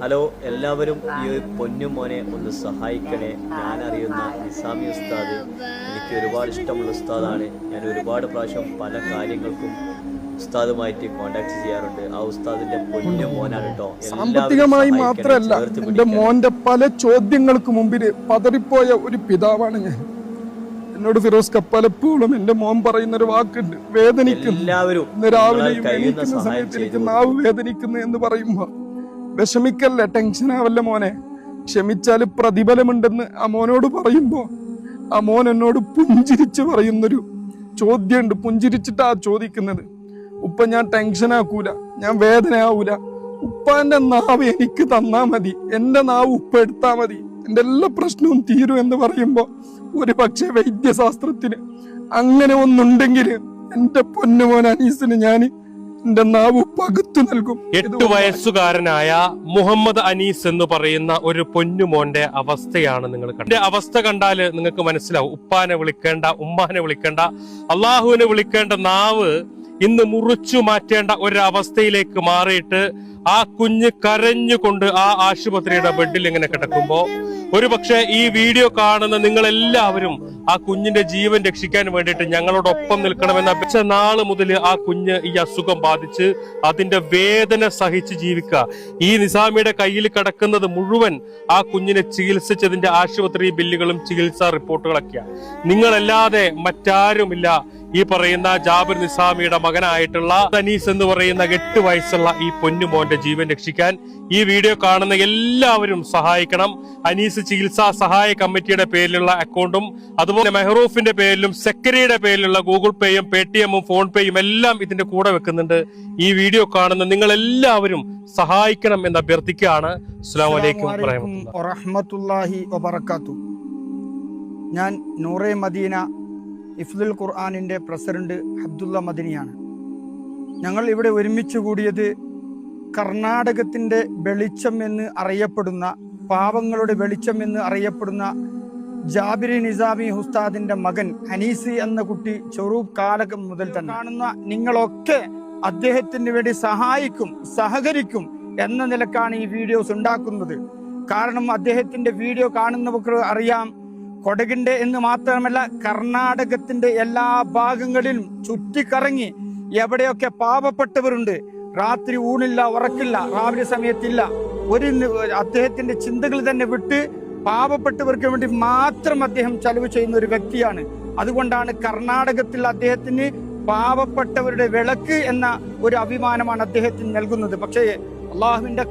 Hello, എല്ലാവരും ഈ ഒരു പൊന്നു മോനെ ഒന്ന് സഹായിക്കണേ. ഞാൻ അറിയുന്ന നിസാമി ഉസ്താദ് എനിക്ക് ഒരുപാട് ഇഷ്ടമുള്ള ഉസ്താദാണ്. ഞാൻ ഒരുപാട് പ്രാവശ്യം പല കാര്യങ്ങൾക്കും ഉസ്താദുമായിട്ട് കോണ്ടാക്ട് ചെയ്യാറുണ്ട്. ആ ഉസ്താദിന്റെ പൊന്നു മോനാണ് കേട്ടോ. സാമ്പത്തികമായി മാത്രമല്ല, എന്റെ മോന്റെ പല ചോദ്യങ്ങൾക്ക് മുമ്പിൽ പതറിപ്പോയ ഒരു പിതാവാണ് ഞാൻ. എന്നോട് ഫിറോസ് പലപ്പോഴും എന്റെ മോൻ പറയുന്ന ഒരു വാക്കുണ്ട്, വേദനിക്കുന്നു. എല്ലാവരും രാവിലെയും എണീക്കുന്ന സമയത്ത് എനിക്ക് നാവ് വേദനിക്കുന്നു എന്ന് പറയുമ്പോ വിഷമിക്കല്ലേ, ടെൻഷൻ ആവല്ലേ മോനെ, ക്ഷമിച്ചാൽ പ്രതിഫലമുണ്ടെന്ന് ആ മോനോട് പറയുമ്പോ ആ മോൻ എന്നോട് പുഞ്ചിരിച്ച് പറയുന്നൊരു ചോദ്യമുണ്ട്. പുഞ്ചിരിച്ചിട്ടാ ചോദിക്കുന്നത്, ഉപ്പ ഞാൻ ടെൻഷൻ ആക്കൂല, ഞാൻ വേദന ആവൂല, ഉപ്പാന്റെ നാവ് എനിക്ക് തന്നാ മതി, എന്റെ നാവ് ഉപ്പ എടുത്താ മതി, എന്റെ എല്ലാ പ്രശ്നവും തീരും എന്ന് പറയുമ്പോ ഒരു പക്ഷേ വൈദ്യശാസ്ത്രത്തിന് അങ്ങനെ ഒന്നുണ്ടെങ്കിൽ എന്റെ പൊന്നുമോൻ അനീസിന് ഞാൻ എന്റെ നാവ് പകുത്തു നൽകും. 8 വയസ്സുകാരനായ മുഹമ്മദ് അനീസ് എന്ന് പറയുന്ന ഒരു പൊന്നുമോന്റെ അവസ്ഥയാണ് നിങ്ങൾ കണ്ടത്. അവസ്ഥ കണ്ടാൽ നിങ്ങൾക്ക് മനസ്സിലാവും. ഉപ്പാനെ വിളിക്കേണ്ട, ഉമ്മാനെ വിളിക്കേണ്ട, അള്ളാഹുവിനെ വിളിക്കേണ്ട നാവ് ഇന്ന് മുറിച്ചു മാറ്റേണ്ട ഒരവസ്ഥയിലേക്ക് മാറിയിട്ട് ആ കുഞ്ഞ് കരഞ്ഞുകൊണ്ട് ആ ആശുപത്രിയുടെ ബെഡിൽ ഇങ്ങനെ കിടക്കുമ്പോ ഒരു പക്ഷെ ഈ വീഡിയോ കാണുന്ന നിങ്ങൾ എല്ലാവരും ആ കുഞ്ഞിന്റെ ജീവൻ രക്ഷിക്കാൻ വേണ്ടിയിട്ട് ഞങ്ങളോടൊപ്പം നിൽക്കണമെന്ന അപേക്ഷ. നാള് മുതൽ ആ കുഞ്ഞ് ഈ അസുഖം ബാധിച്ച് അതിന്റെ വേദന സഹിച്ച് ജീവിക്കുക. ഈ നിസാമിയുടെ കയ്യിൽ കിടക്കുന്നത് മുഴുവൻ ആ കുഞ്ഞിനെ ചികിത്സിച്ചതിന്റെ ആശുപത്രി ബില്ലുകളും ചികിത്സാ റിപ്പോർട്ടുകളൊക്കെയാണ്. നിങ്ങളല്ലാതെ മറ്റാരുമില്ല ഈ പറയുന്ന ജാബിർ നിസാമിയുടെ മകനായിട്ടുള്ള അനീസ് എന്ന് പറയുന്ന 8 വയസ്സുള്ള ഈ പൊന്നുമോന്റെ ജീവൻ രക്ഷിക്കാൻ ഈ വീഡിയോ കാണുന്ന എല്ലാവരും സഹായിക്കണം. അനീസ് ചികിത്സാ സഹായ കമ്മിറ്റിയുടെ പേരിലുള്ള അക്കൗണ്ടും അതുപോലെ മെഹറൂഫിന്റെ പേരിലും സെക്രട്ടറിയുടെ പേരിലുള്ള ഗൂഗിൾ പേയും പേടിഎമ്മും ഫോൺ പേയും എല്ലാം ഇതിന്റെ കൂടെ വെക്കുന്നുണ്ട്. ഈ വീഡിയോ കാണുന്ന നിങ്ങൾ എല്ലാവരും സഹായിക്കണം എന്ന് അഭ്യർത്ഥിക്കുകയാണ്. അസ്സലാമു അലൈക്കും വറഹ്മത്തുള്ളാഹി വബറകാതുഹു. ഞാൻ നൂറെ മദീന ഇഫ്ദുൽ ഖുർആനിന്റെ പ്രസിഡന്റ് അബ്ദുള്ള മദനിയാണ്. ഞങ്ങൾ ഇവിടെ ഒരുമിച്ച് കൂടിയത് കർണാടകത്തിന്റെ വെളിച്ചം എന്ന് അറിയപ്പെടുന്ന, പാവങ്ങളുടെ വെളിച്ചം എന്ന് അറിയപ്പെടുന്ന ജാബിർ നിസാമി ഉസ്താദിന്റെ മകൻ അനീസ് എന്ന കുട്ടി ചെറുപ്പ് കാലം മുതൽ തന്നെ കാണുന്ന നിങ്ങളൊക്കെ അദ്ദേഹത്തിന് വേണ്ടി സഹായിക്കും, സഹകരിക്കും എന്ന നിലക്കാണ് ഈ വീഡിയോസ് ഉണ്ടാക്കുന്നത്. കാരണം അദ്ദേഹത്തിന്റെ വീഡിയോ കാണുന്നവർക്ക് അറിയാം, കൊടകിന്റെ എന്ന് മാത്രമല്ല കർണാടകത്തിന്റെ എല്ലാ ഭാഗങ്ങളിലും ചുറ്റിക്കറങ്ങി എവിടെയൊക്കെ പാവപ്പെട്ടവരുണ്ട്, രാത്രി ഊണില്ല, ഉറക്കില്ല, രാവിലെ സമയത്തില്ല, അദ്ദേഹത്തിന്റെ ചിന്തകൾ തന്നെ വിട്ട് പാവപ്പെട്ടവർക്ക് വേണ്ടി മാത്രം അദ്ദേഹം ചെലവ് ചെയ്യുന്ന ഒരു വ്യക്തിയാണ്. അതുകൊണ്ടാണ് കർണാടകത്തിൽ അദ്ദേഹത്തിന് പാവപ്പെട്ടവരുടെ വിളക്ക് എന്ന ഒരു അഭിമാനമാണ് അദ്ദേഹത്തിന് നൽകുന്നത്. പക്ഷേ അള്ളാഹുവിന്റെ